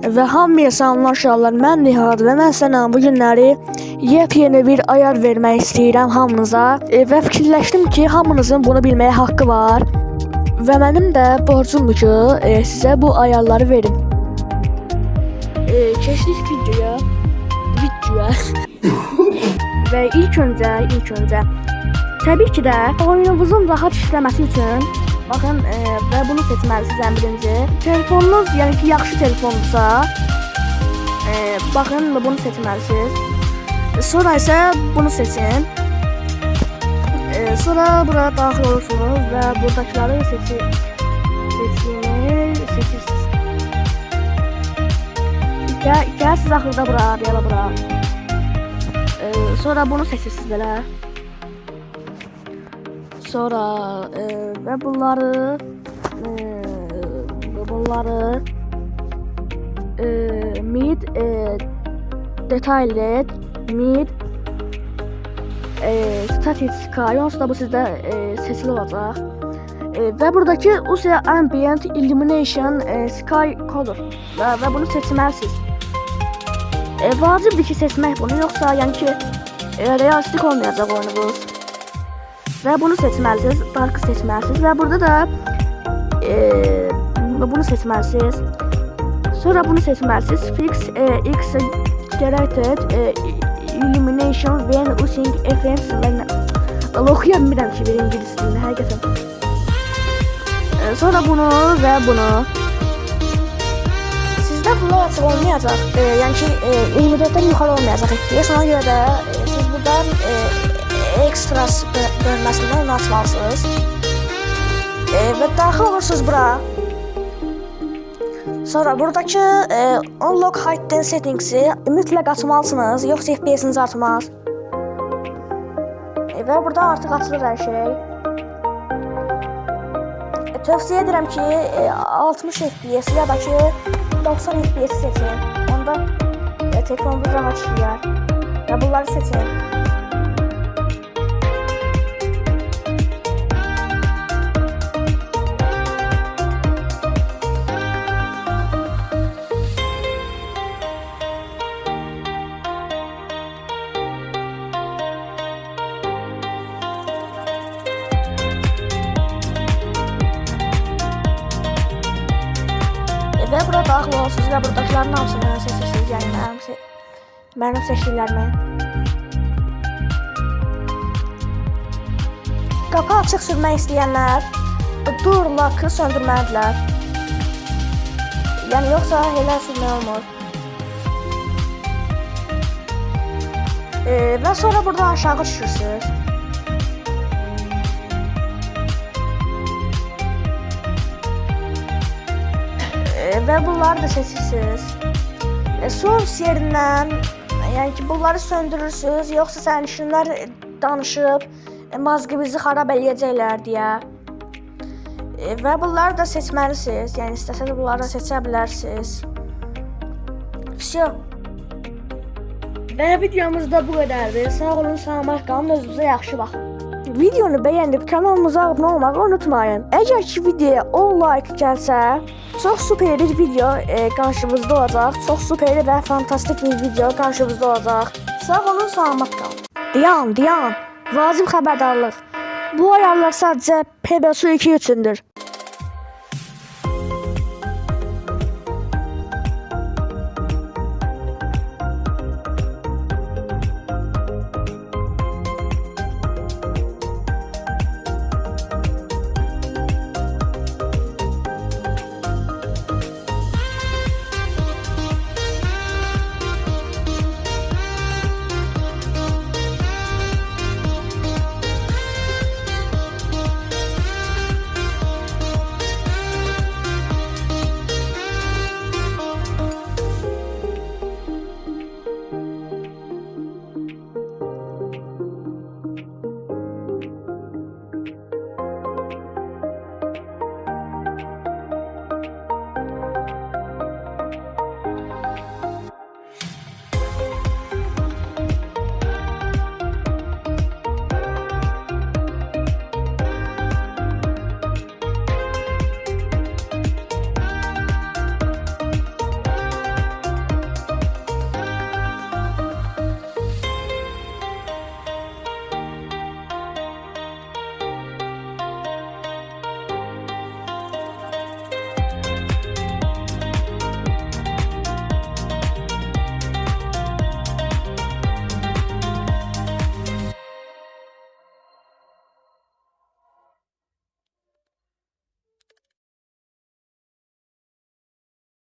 Və hamıya salamlar uşaqlar, mən Nihad və mən sənə bu günləri yepyeni bir ayar vermək istəyirəm hamınıza və fikirləşdim ki, hamınızın bunu bilməyə haqqı var və mənim də borcumdur ki, sizə bu ayarları verim. Keçdik videoya və ilk öncə təbii ki də oyunumuzun rahat işləməsi üçün baxın və bunu seçməlisiniz ən birinci. Telefonunuz, yəni ki, yaxşı telefondursa, baxın bunu seçməlisiniz. Sonra isə bunu seçin. Sonra bura daxil olursunuz və buradakiləri seçirsiniz. Siz axırda bura, belə bura. Sonra bunu seçirsiniz belə. Sonra və bunları mid detailed mid statica, yalnız da bu sizdə seçili olacaq. Və buradakı USE ambient illumination sky color və bunu seçməlisiniz. Vacibdir ki, seçmək bunu, yoxsa yəni ki realistik olmayacaq oyununuz. Və bunu seçməlisiniz, dark seçməlisiniz və burada da bunu seçməlisiniz. Sonra bunu seçməlisiniz. Fix X generated illumination when using effects və oxuya bilmirəm ki, bir ingilis dilini həqiqətən. Sonra bunu və bunu. Sizdə bunlar açıq olmayacaq. Yəni ki 24-dən yuxarı olmayacaq FPS. Ona görə də siz buradan ekstra bölməsindən onu açmalısınız və daxil olursunuz bura. Sonra buradakı unlock heighten settingsi mütləq açmalısınız, yoxsa FPS-iniz artmaz. Və burada artıq açılır hər şey. Tövsiyə edirəm ki 60 FPS ya da ki 90 FPS seçin. Onda telefonunuz rahat işləyər. Və bunları seçin. Və burada daxil olursunuz və buradakilərin hamısını seçirsiniz, yəni mənim seçdiklərimi. Qapı açıq sürmək istəyənlər dur lakı söndürməlidirlər. Yəni yoxsa elə sürmək olmur. Və sonra buradan aşağı düşürsünüz. Və bunları da seçirsiniz. Source yerindən, yəni ki, bunları söndürürsünüz, yoxsa sərnişinlər danışıb mazqimizi xarab eləyəcəklər deyə. Və bunları da seçməlisiniz, yəni istəsəniz bunları seçə bilərsiniz. Всё. Və videomuzda bu qədərdir. Sağ olun, salamat qalın, özünüzə yaxşı baxın. Videonu bəyənib kanalımıza abunə olmağı unutmayın. Əgər ki videoya 10 like gəlsə, çox super bir video qarşınızda olacaq. Çox super və fantastik bir video qarşınızda olacaq. Sağ olun, salamat qalın. Dayan. Vacib xəbərdarlıq. Bu ayarlar sadəcə PBS2 üçündür.